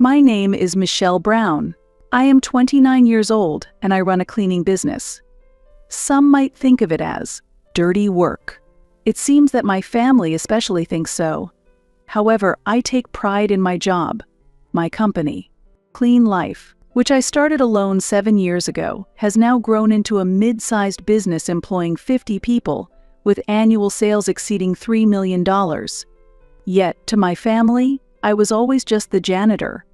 My name is Michelle Brown. I am 29 years old and I run a cleaning business. Some might think of it as dirty work. It seems that my family especially thinks so. However, I take pride in my job. My company, Clean Life, which I started alone 7 years ago, has now grown into a mid-sized business employing 50 people, with annual sales exceeding $3 million. Yet, to my family, I was always just the janitor.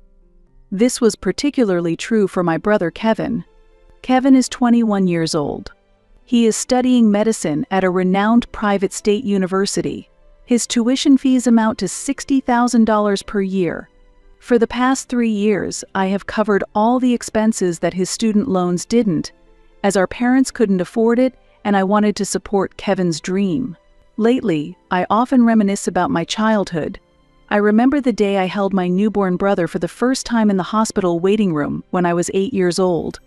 This was particularly true for my brother Kevin. Kevin is 21 years old. He is studying medicine at a renowned private state university. His tuition fees amount to $60,000 per year. For the past 3 years, I have covered all the expenses that his student loans didn't, as our parents couldn't afford it and I wanted to support Kevin's dream. Lately, I often reminisce about my childhood. I remember the day I held my newborn brother for the first time in the hospital waiting room when I was 8 years old.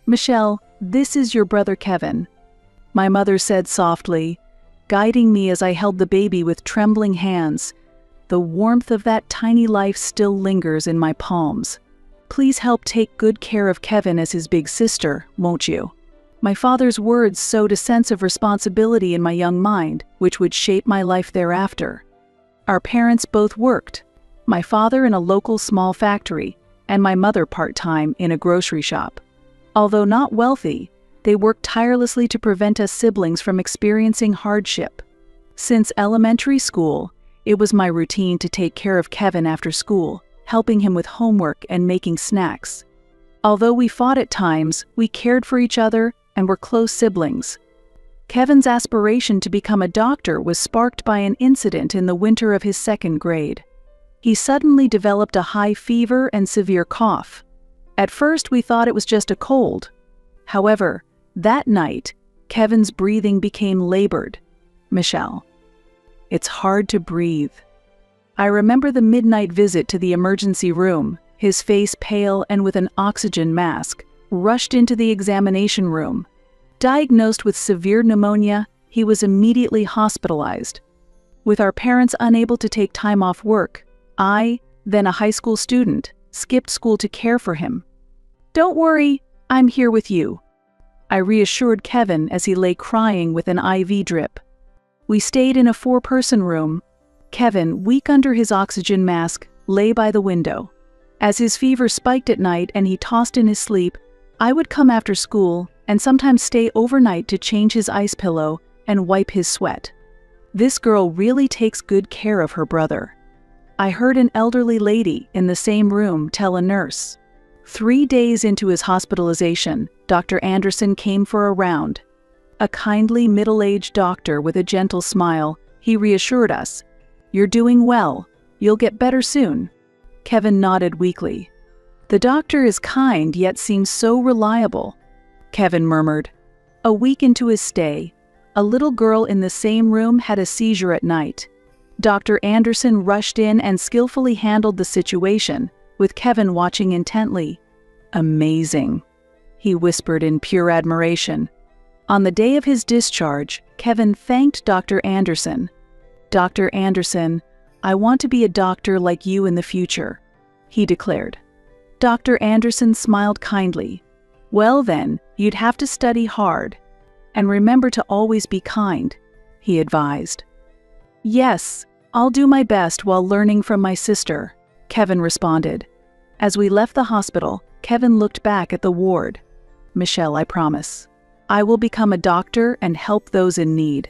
"Michelle, this is your brother Kevin," my mother said softly, guiding me as I held the baby with trembling hands. The warmth of that tiny life still lingers in my palms. "Please help take good care of Kevin as his big sister, won't you?" My father's words sowed a sense of responsibility in my young mind, which would shape my life thereafter. Our parents both worked, my father in a local small factory, and my mother part-time in a grocery shop. Although not wealthy, they worked tirelessly to prevent us siblings from experiencing hardship. Since elementary school, it was my routine to take care of Kevin after school, helping him with homework and making snacks. Although we fought at times, we cared for each other and were close siblings. Kevin's aspiration to become a doctor was sparked by an incident in the winter of his 2nd grade. He suddenly developed a high fever and severe cough. At first, we thought it was just a cold. However, that night, Kevin's breathing became labored. "Michelle, it's hard to breathe." I remember the midnight visit to the emergency room, his face pale and with an oxygen mask, rushed into the examination room. Diagnosed with severe pneumonia, he was immediately hospitalized. With our parents unable to take time off work, I, then a high school student, skipped school to care for him. "Don't worry, I'm here with you," I reassured Kevin as he lay crying with an IV drip. We stayed in a 4-person room. Kevin, weak under his oxygen mask, lay by the window. As his fever spiked at night and he tossed in his sleep, I would come after school and sometimes stay overnight to change his ice pillow and wipe his sweat. This girl really takes good care of her brother. I heard an elderly lady in the same room tell a nurse. 3 days into his hospitalization, Dr. Anderson came for a round. A kindly middle-aged doctor with a gentle smile, he reassured us, "You're doing well. You'll get better soon." Kevin nodded weakly. "The doctor is kind yet seems so reliable," Kevin murmured. A week into his stay, a little girl in the same room had a seizure at night. Dr. Anderson rushed in and skillfully handled the situation, with Kevin watching intently. "Amazing," he whispered in pure admiration. On the day of his discharge, Kevin thanked Dr. Anderson. "Dr. Anderson, I want to be a doctor like you in the future," he declared. Dr. Anderson smiled kindly. "Well then, you'd have to study hard. And remember to always be kind," he advised. "Yes, I'll do my best while learning from my sister," Kevin responded. As we left the hospital, Kevin looked back at the ward. "Michelle, I promise, I will become a doctor and help those in need,"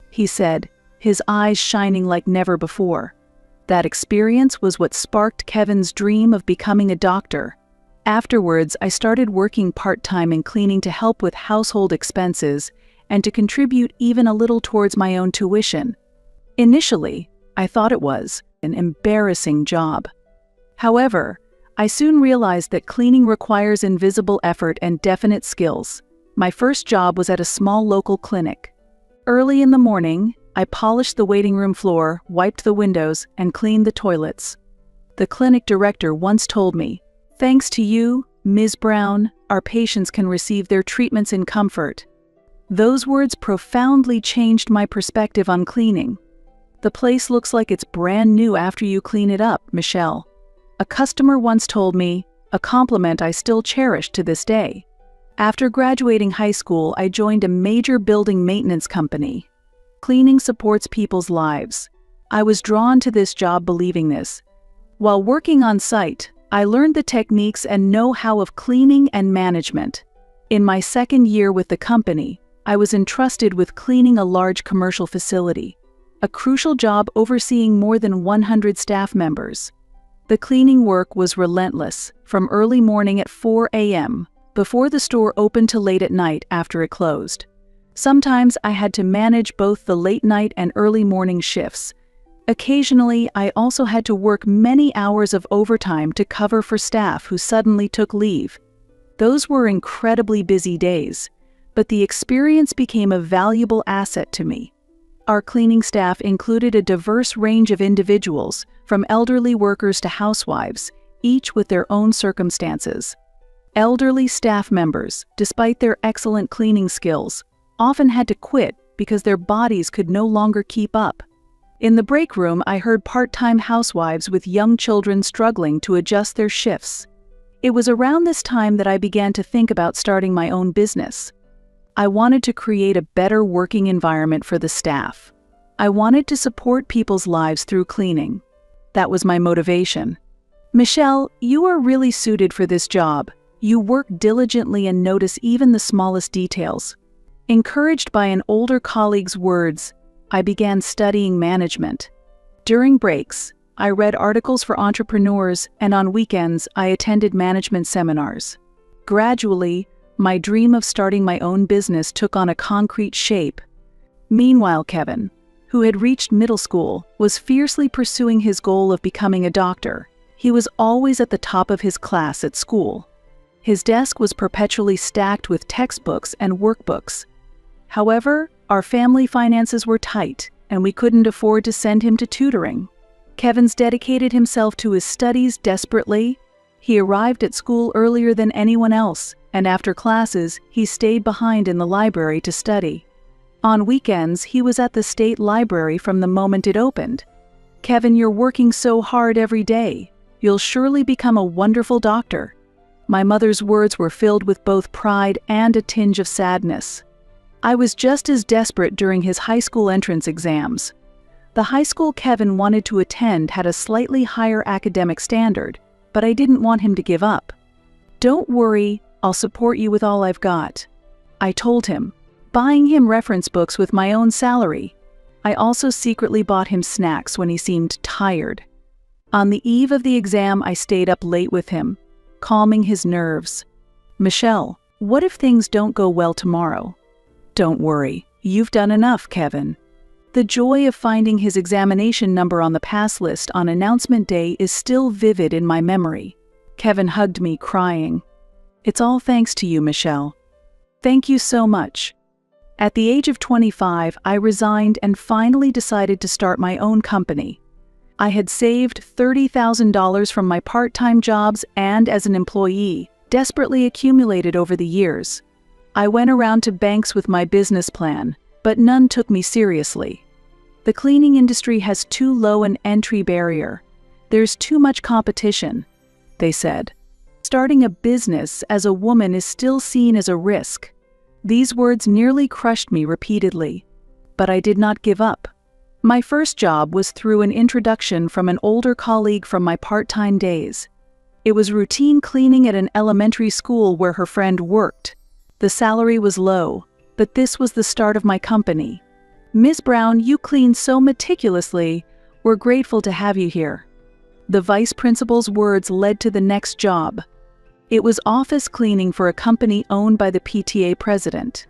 he said, his eyes shining like never before. That experience was what sparked Kevin's dream of becoming a doctor. Afterwards, I started working part-time in cleaning to help with household expenses and to contribute even a little towards my own tuition. Initially, I thought it was an embarrassing job. However, I soon realized that cleaning requires invisible effort and definite skills. My first job was at a small local clinic. Early in the morning, I polished the waiting room floor, wiped the windows, and cleaned the toilets. The clinic director once told me, "Thanks to you, Ms. Brown, our patients can receive their treatments in comfort." Those words profoundly changed my perspective on cleaning. "The place looks like it's brand new after you clean it up, Michelle," A customer once told me, a compliment I still cherish to this day. After graduating high school, I joined a major building maintenance company. Cleaning supports people's lives. I was drawn to this job believing this. While working on site, I learned the techniques and know-how of cleaning and management. In my second year with the company, I was entrusted with cleaning a large commercial facility, a crucial job overseeing more than 100 staff members. The cleaning work was relentless, from early morning at 4 a.m., before the store opened to late at night after it closed. Sometimes I had to manage both the late night and early morning shifts. Occasionally, I also had to work many hours of overtime to cover for staff who suddenly took leave. Those were incredibly busy days, but the experience became a valuable asset to me. Our cleaning staff included a diverse range of individuals, from elderly workers to housewives, each with their own circumstances. Elderly staff members, despite their excellent cleaning skills, often had to quit because their bodies could no longer keep up. In the break room, I heard part-time housewives with young children struggling to adjust their shifts. It was around this time that I began to think about starting my own business. I wanted to create a better working environment for the staff. I wanted to support people's lives through cleaning. That was my motivation. Michelle, you are really suited for this job. You work diligently and notice even the smallest details. Encouraged by an older colleague's words, I began studying management. During breaks, I read articles for entrepreneurs, and on weekends, I attended management seminars. Gradually, my dream of starting my own business took on a concrete shape. Meanwhile, Kevin, who had reached middle school, was fiercely pursuing his goal of becoming a doctor. He was always at the top of his class at school. His desk was perpetually stacked with textbooks and workbooks. However, our family finances were tight, and we couldn't afford to send him to tutoring. Kevin's dedicated himself to his studies desperately. He arrived at school earlier than anyone else, and after classes, he stayed behind in the library to study. On weekends, he was at the state library from the moment it opened. Kevin, you're working so hard every day. You'll surely become a wonderful doctor. My mother's words were filled with both pride and a tinge of sadness. I was just as desperate during his high school entrance exams. The high school Kevin wanted to attend had a slightly higher academic standard, but I didn't want him to give up. Don't worry, I'll support you with all I've got, I told him, buying him reference books with my own salary. I also secretly bought him snacks when he seemed tired. On the eve of the exam, I stayed up late with him, calming his nerves. Michelle, what if things don't go well tomorrow? Don't worry, you've done enough, Kevin. The joy of finding his examination number on the pass list on announcement day is still vivid in my memory. Kevin hugged me, crying. It's all thanks to you, Michelle. Thank you so much. At the age of 25, I resigned and finally decided to start my own company. I had saved $30,000 from my part-time jobs and as an employee, desperately accumulated over the years. I went around to banks with my business plan, but none took me seriously. The cleaning industry has too low an entry barrier. There's too much competition, they said. Starting a business as a woman is still seen as a risk. These words nearly crushed me repeatedly, but I did not give up. My first job was through an introduction from an older colleague from my part-time days. It was routine cleaning at an elementary school where her friend worked. The salary was low, but this was the start of my company. Ms. Brown, you clean so meticulously. We're grateful to have you here. The vice principal's words led to the next job. It was office cleaning for a company owned by the PTA president.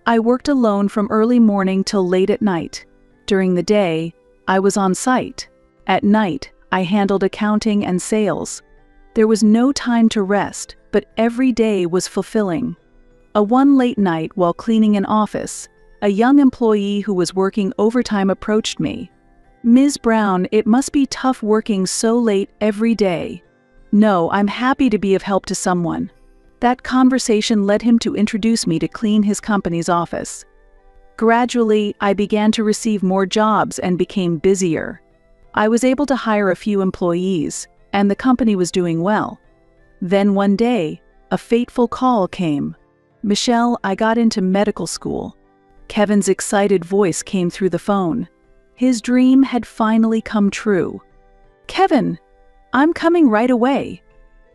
I worked alone from early morning till late at night. During the day, I was on site. At night, I handled accounting and sales. There was no time to rest, but every day was fulfilling. One late night while cleaning an office, a young employee who was working overtime approached me. Ms. Brown, it must be tough working so late every day. No, I'm happy to be of help to someone. That conversation led him to introduce me to clean his company's office. Gradually, I began to receive more jobs and became busier. I was able to hire a few employees. and the company was doing well. Then one day, a fateful call came. "Michelle, I got into medical school." Kevin's excited voice came through the phone. His dream had finally come true. "Kevin, I'm coming right away."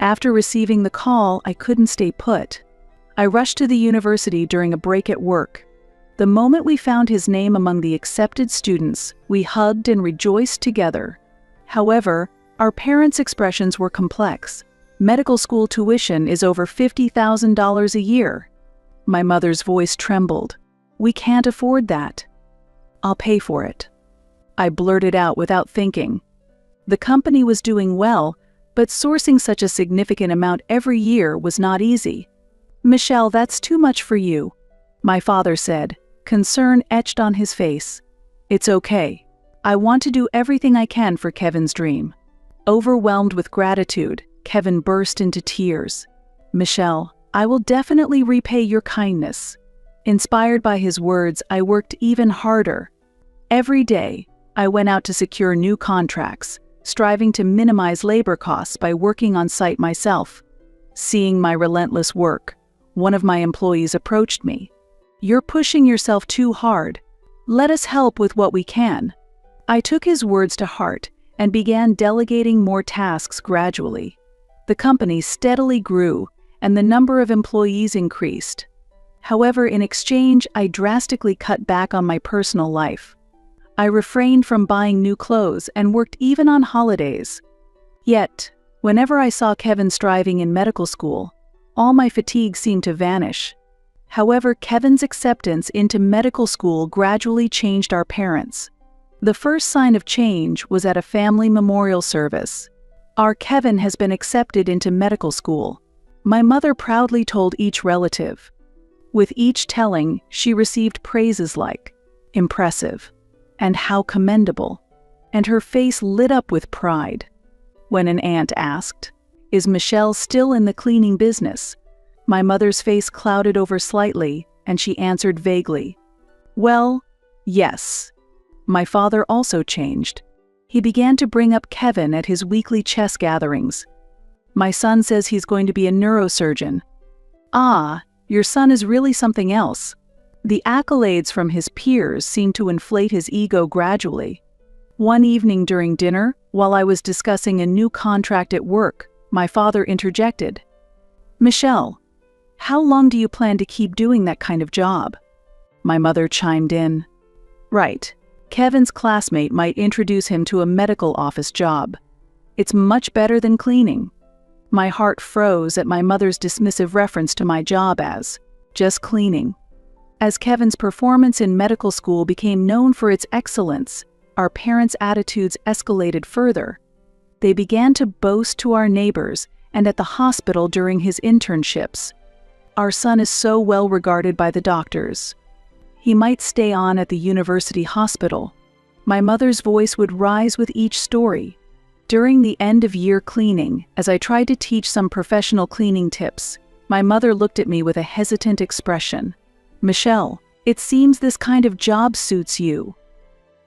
After receiving the call, I couldn't stay put. I rushed to the university during a break at work. The moment we found his name among the accepted students, we hugged and rejoiced together. However, our parents' expressions were complex. Medical school tuition is over $50,000 a year. My mother's voice trembled. "We can't afford that." "I'll pay for it," I blurted out without thinking. The company was doing well, but sourcing such a significant amount every year was not easy. "Michelle, that's too much for you," my father said, concern etched on his face. "It's okay. I want to do everything I can for Kevin's dream." Overwhelmed with gratitude, Kevin burst into tears. "Michelle, I will definitely repay your kindness." Inspired by his words, I worked even harder. Every day, I went out to secure new contracts, striving to minimize labor costs by working on site myself. Seeing my relentless work, one of my employees approached me. "You're pushing yourself too hard. Let us help with what we can." I took his words to heart and began delegating more tasks gradually. The company steadily grew, and the number of employees increased. However, in exchange, I drastically cut back on my personal life. I refrained from buying new clothes and worked even on holidays. Yet, whenever I saw Kevin striving in medical school, all my fatigue seemed to vanish. However, Kevin's acceptance into medical school gradually changed our parents. The first sign of change was at a family memorial service. "Our Kevin has been accepted into medical school," my mother proudly told each relative. With each telling, she received praises like, "Impressive," and "How commendable," and her face lit up with pride. When an aunt asked, "Is Michelle still in the cleaning business?" my mother's face clouded over slightly, and she answered vaguely, "Well, yes." My father also changed. He began to bring up Kevin at his weekly chess gatherings. "My son says he's going to be a neurosurgeon." "Ah, your son is really something else." The accolades from his peers seemed to inflate his ego gradually. One evening during dinner, while I was discussing a new contract at work, my father interjected, "Michelle, how long do you plan to keep doing that kind of job?" My mother chimed in, "Right. Kevin's classmate might introduce him to a medical office job. It's much better than cleaning." My heart froze at my mother's dismissive reference to my job as just cleaning. As Kevin's performance in medical school became known for its excellence, our parents' attitudes escalated further. They began to boast to our neighbors and at the hospital during his internships. "Our son is so well regarded by the doctors. He might stay on at the university hospital." My mother's voice would rise with each story. During the end-of-year cleaning, as I tried to teach some professional cleaning tips, my mother looked at me with a hesitant expression. "Michelle, it seems this kind of job suits you."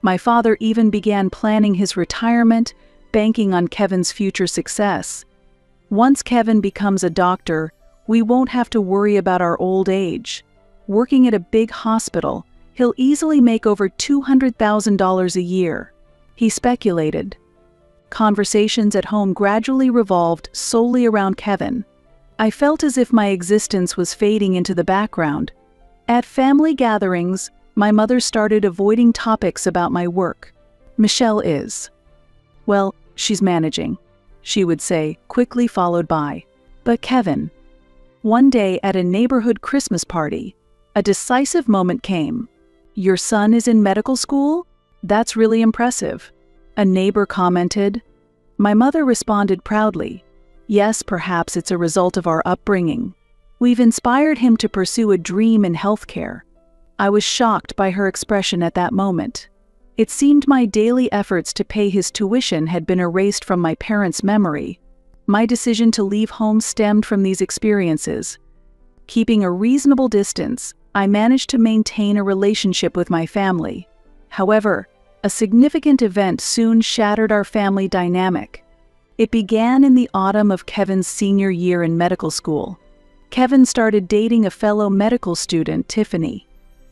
My father even began planning his retirement, banking on Kevin's future success. "Once Kevin becomes a doctor, we won't have to worry about our old age. Working at a big hospital, he'll easily make over $200,000 a year," he speculated. Conversations at home gradually revolved solely around Kevin. I felt as if my existence was fading into the background. At family gatherings, my mother started avoiding topics about my work. "Michelle is. Well, she's managing," she would say, quickly followed by, "But Kevin." One day at a neighborhood Christmas party, a decisive moment came. "Your son is in medical school? That's really impressive," a neighbor commented. My mother responded proudly, "Yes, perhaps it's a result of our upbringing. We've inspired him to pursue a dream in healthcare." I was shocked by her expression at that moment. It seemed my daily efforts to pay his tuition had been erased from my parents' memory. My decision to leave home stemmed from these experiences. Keeping a reasonable distance, I managed to maintain a relationship with my family. However, a significant event soon shattered our family dynamic. It began in the autumn of Kevin's senior year in medical school. Kevin started dating a fellow medical student, Tiffany.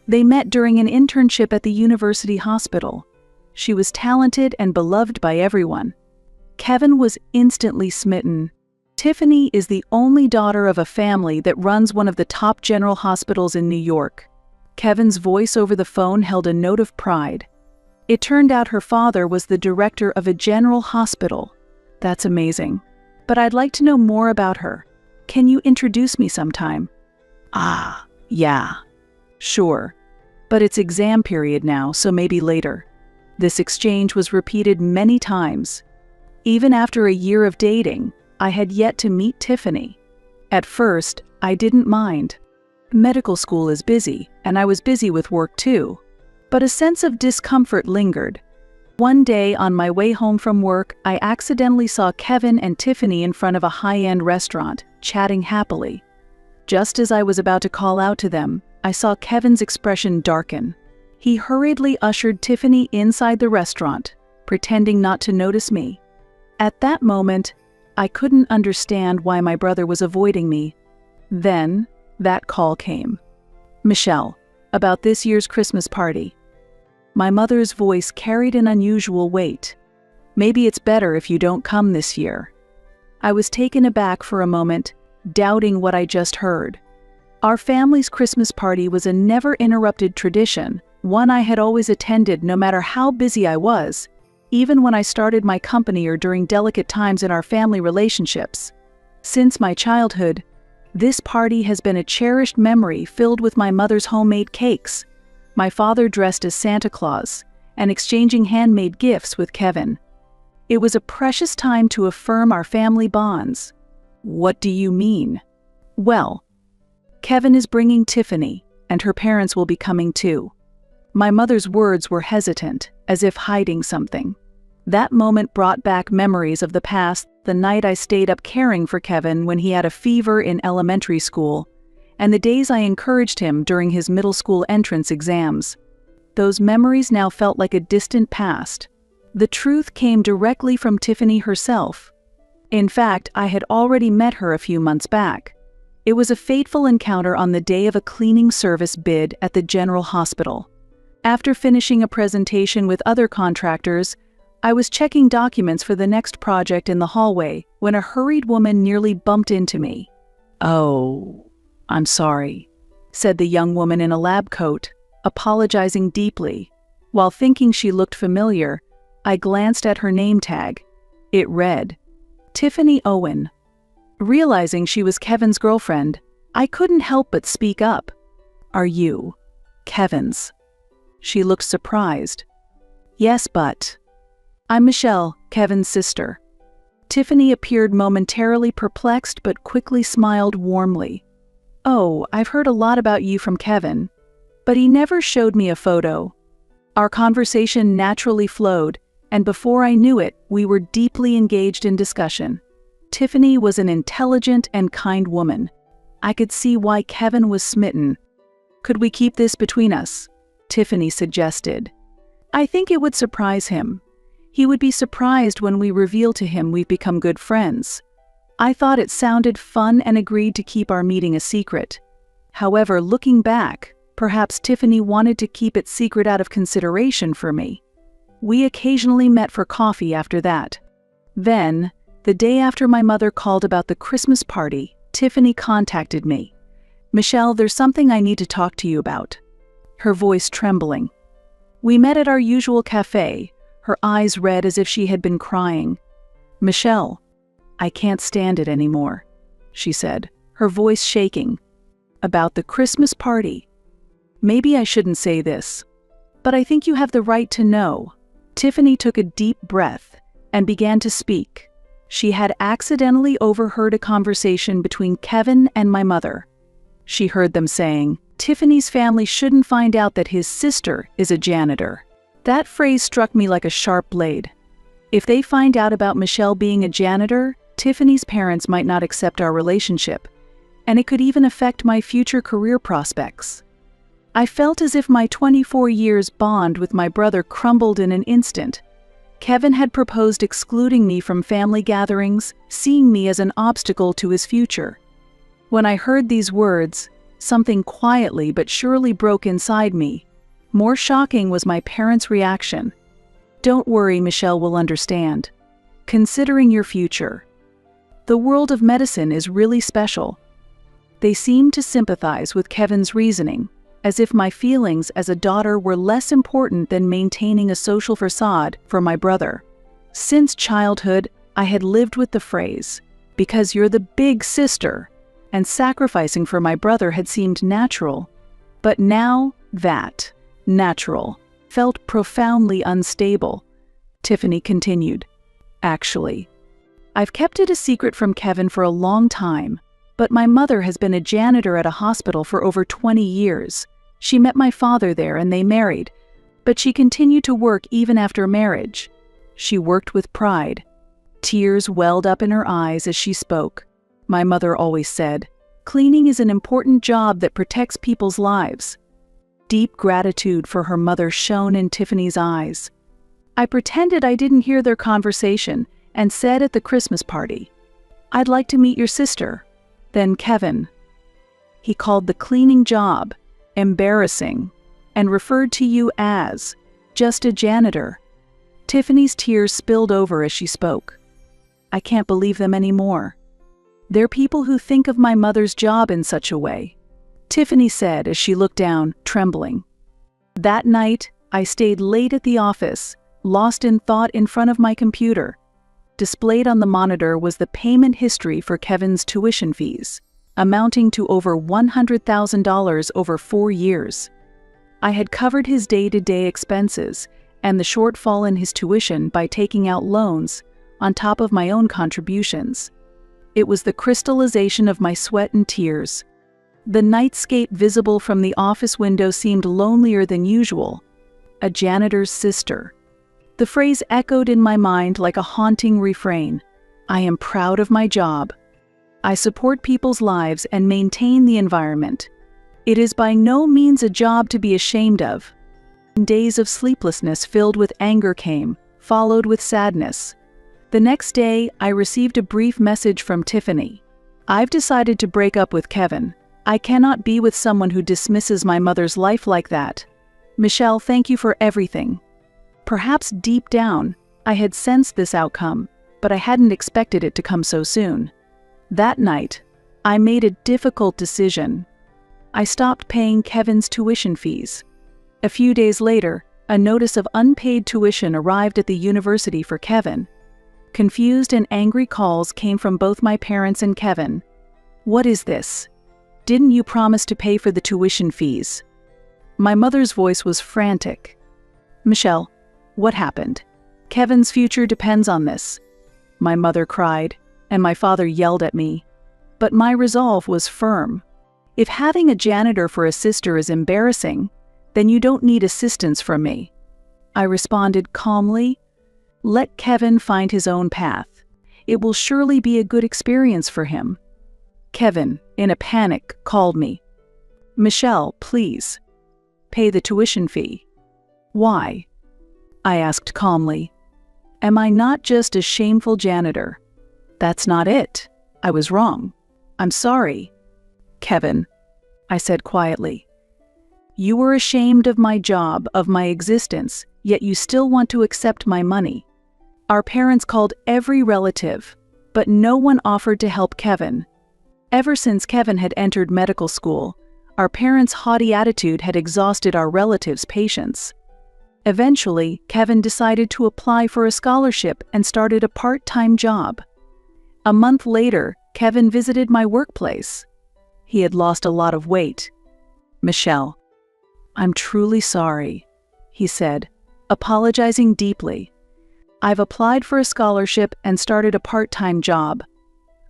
They met during an internship at the university hospital. She was talented and beloved by everyone. Kevin was instantly smitten. Tiffany is the only daughter of a family that runs one of the top general hospitals in New York. Kevin's voice over the phone held a note of pride. It turned out her father was the director of a general hospital. That's amazing. But I'd like to know more about her. Can you introduce me sometime? Ah, yeah. Sure. But it's exam period now, so maybe later. This exchange was repeated many times. Even after a year of dating, I had yet to meet Tiffany. At first, I didn't mind. Medical school is busy, and I was busy with work too. But a sense of discomfort lingered. One day on my way home from work, I accidentally saw Kevin and Tiffany in front of a high-end restaurant, chatting happily. Just as I was about to call out to them, I saw Kevin's expression darken. He hurriedly ushered Tiffany inside the restaurant, pretending not to notice me. At that moment, I couldn't understand why my brother was avoiding me. Then, that call came. Michelle, about this year's Christmas party. My mother's voice carried an unusual weight. Maybe it's better if you don't come this year. I was taken aback for a moment, doubting what I just heard. Our family's Christmas party was a never-interrupted tradition, one I had always attended no matter how busy I was, even when I started my company or during delicate times in our family relationships. Since my childhood, this party has been a cherished memory filled with my mother's homemade cakes, my father dressed as Santa Claus, and exchanging handmade gifts with Kevin. It was a precious time to affirm our family bonds. What do you mean? Well, Kevin is bringing Tiffany, and her parents will be coming too. My mother's words were hesitant, as if hiding something. That moment brought back memories of the past, the night I stayed up caring for Kevin when he had a fever in elementary school, and the days I encouraged him during his middle school entrance exams. Those memories now felt like a distant past. The truth came directly from Tiffany herself. In fact, I had already met her a few months back. It was a fateful encounter on the day of a cleaning service bid at the general hospital. After finishing a presentation with other contractors, I was checking documents for the next project in the hallway when a hurried woman nearly bumped into me. "Oh, I'm sorry," said the young woman in a lab coat, apologizing deeply. While thinking she looked familiar, I glanced at her name tag. It read, Tiffany Owen. Realizing she was Kevin's girlfriend, I couldn't help but speak up. "Are you Kevin's?" She looked surprised. "Yes, but I'm Michelle, Kevin's sister." Tiffany appeared momentarily perplexed but quickly smiled warmly. "Oh, I've heard a lot about you from Kevin, but he never showed me a photo." Our conversation naturally flowed, and before I knew it, we were deeply engaged in discussion. Tiffany was an intelligent and kind woman. I could see why Kevin was smitten. "Could we keep this between us?" Tiffany suggested. "I think it would surprise him. He would be surprised when we reveal to him we've become good friends." I thought it sounded fun and agreed to keep our meeting a secret. However, looking back, perhaps Tiffany wanted to keep it secret out of consideration for me. We occasionally met for coffee after that. Then, the day after my mother called about the Christmas party, Tiffany contacted me. "Michelle, there's something I need to talk to you about." Her voice trembling. We met at our usual cafe, her eyes red as if she had been crying. "Michelle, I can't stand it anymore," she said, her voice shaking. "About the Christmas party. Maybe I shouldn't say this, but I think you have the right to know." Tiffany took a deep breath and began to speak. She had accidentally overheard a conversation between Kevin and my mother. She heard them saying, "Tiffany's family shouldn't find out that his sister is a janitor." That phrase struck me like a sharp blade. If they find out about Michelle being a janitor, Tiffany's parents might not accept our relationship, and it could even affect my future career prospects. I felt as if my 24 years bond with my brother crumbled in an instant. Kevin had proposed excluding me from family gatherings, seeing me as an obstacle to his future. When I heard these words, something quietly but surely broke inside me. More shocking was my parents' reaction. "Don't worry, Michelle will understand. Considering your future." The world of medicine is really special. They seemed to sympathize with Kevin's reasoning, as if my feelings as a daughter were less important than maintaining a social facade for my brother. Since childhood, I had lived with the phrase, "because you're the big sister," and sacrificing for my brother had seemed natural. But now, that natural felt profoundly unstable. Tiffany continued, "Actually, I've kept it a secret from Kevin for a long time, but my mother has been a janitor at a hospital for over 20 years. She met my father there and they married, but she continued to work even after marriage. She worked with pride." Tears welled up in her eyes as she spoke. "My mother always said, cleaning is an important job that protects people's lives." Deep gratitude for her mother shone in Tiffany's eyes. I pretended I didn't hear their conversation and said at the Christmas party, "I'd like to meet your sister." Then Kevin. He called the cleaning job embarrassing and referred to you as just a janitor. Tiffany's tears spilled over as she spoke. "I can't believe them anymore. They're people who think of my mother's job in such a way," Tiffany said as she looked down, trembling. That night, I stayed late at the office, lost in thought in front of my computer. Displayed on the monitor was the payment history for Kevin's tuition fees, amounting to over $100,000 over 4 years. I had covered his day-to-day expenses and the shortfall in his tuition by taking out loans, on top of my own contributions. It was the crystallization of my sweat and tears. The nightscape visible from the office window seemed lonelier than usual. A janitor's sister. The phrase echoed in my mind like a haunting refrain. I am proud of my job. I support people's lives and maintain the environment. It is by no means a job to be ashamed of. Days of sleeplessness filled with anger came, followed with sadness. The next day, I received a brief message from Tiffany. "I've decided to break up with Kevin. I cannot be with someone who dismisses my mother's life like that. Michelle, thank you for everything." Perhaps deep down, I had sensed this outcome, but I hadn't expected it to come so soon. That night, I made a difficult decision. I stopped paying Kevin's tuition fees. A few days later, a notice of unpaid tuition arrived at the university for Kevin. Confused and angry calls came from both my parents and Kevin. "What is this? Didn't you promise to pay for the tuition fees?" My mother's voice was frantic. "Michelle, what happened? Kevin's future depends on this." My mother cried, and my father yelled at me. But my resolve was firm. If having a janitor for a sister is embarrassing, then you don't need assistance from me. I responded calmly, "Let Kevin find his own path. It will surely be a good experience for him." Kevin, in a panic, called me. "Michelle, please. Pay the tuition fee." "Why?" I asked calmly. "Am I not just a shameful janitor?" "That's not it. I was wrong. I'm sorry." "Kevin," I said quietly, "you were ashamed of my job, of my existence, yet you still want to accept my money. Our parents called every relative, but no one offered to help Kevin. Ever since Kevin had entered medical school, our parents' haughty attitude had exhausted our relatives' patience. Eventually, Kevin decided to apply for a scholarship and started a part-time job. A month later, Kevin visited my workplace. He had lost a lot of weight. "Michelle, I'm truly sorry," he said, apologizing deeply. "I've applied for a scholarship and started a part-time job.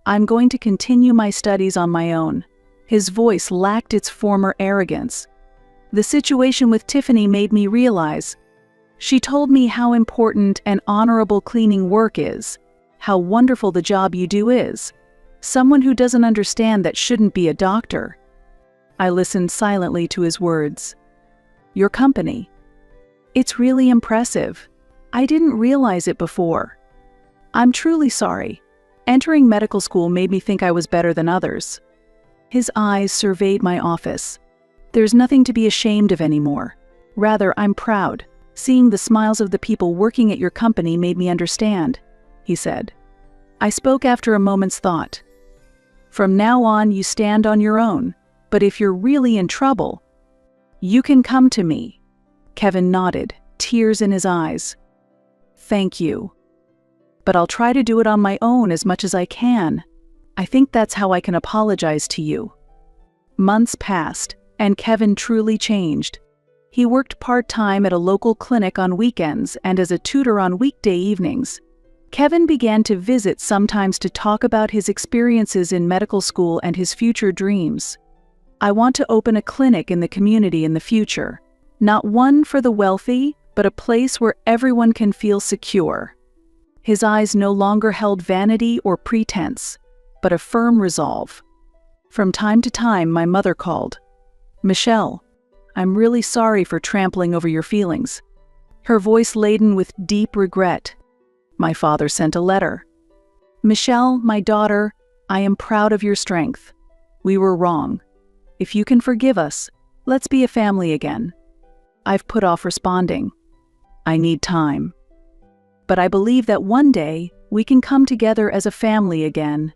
I'm going to continue my studies on my own." His voice lacked its former arrogance. The situation with Tiffany made me realize. She told me how important and honorable cleaning work is, how wonderful the job you do is. Someone who doesn't understand that shouldn't be a doctor. I listened silently to his words. "Your company. It's really impressive. I didn't realize it before. I'm truly sorry. Entering medical school made me think I was better than others. His eyes surveyed my office. There's nothing to be ashamed of anymore. Rather, I'm proud. Seeing the smiles of the people working at your company made me understand, he said. I spoke after a moment's thought. From now on, you stand on your own, but if you're really in trouble, you can come to me. Kevin nodded, tears in his eyes. Thank you. But I'll try to do it on my own as much as I can. I think that's how I can apologize to you. Months passed, and Kevin truly changed. He worked part-time at a local clinic on weekends and as a tutor on weekday evenings. Kevin began to visit sometimes to talk about his experiences in medical school and his future dreams. I want to open a clinic in the community in the future. Not one for the wealthy, but a place where everyone can feel secure. His eyes no longer held vanity or pretense, but a firm resolve. From time to time, my mother called. Michelle, I'm really sorry for trampling over your feelings. Her voice laden with deep regret. My father sent a letter. Michelle, my daughter, I am proud of your strength. We were wrong. If you can forgive us, let's be a family again. I've put off responding. I need time. But I believe that one day we can come together as a family again.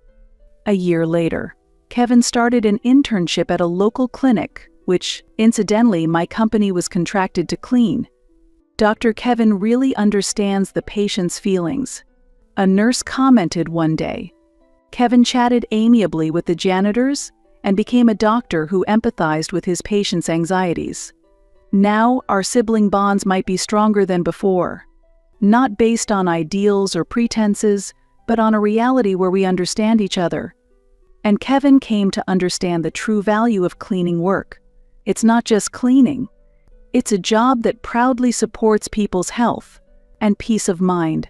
A year later, Kevin started an internship at a local clinic, which, incidentally, my company was contracted to clean. Dr. Kevin really understands the patient's feelings. A nurse commented one day. Kevin chatted amiably with the janitors and became a doctor who empathized with his patients' anxieties. Now, our sibling bonds might be stronger than before. Not based on ideals or pretenses, but on a reality where we understand each other. And Kevin came to understand the true value of cleaning work. It's not just cleaning. It's a job that proudly supports people's health and peace of mind.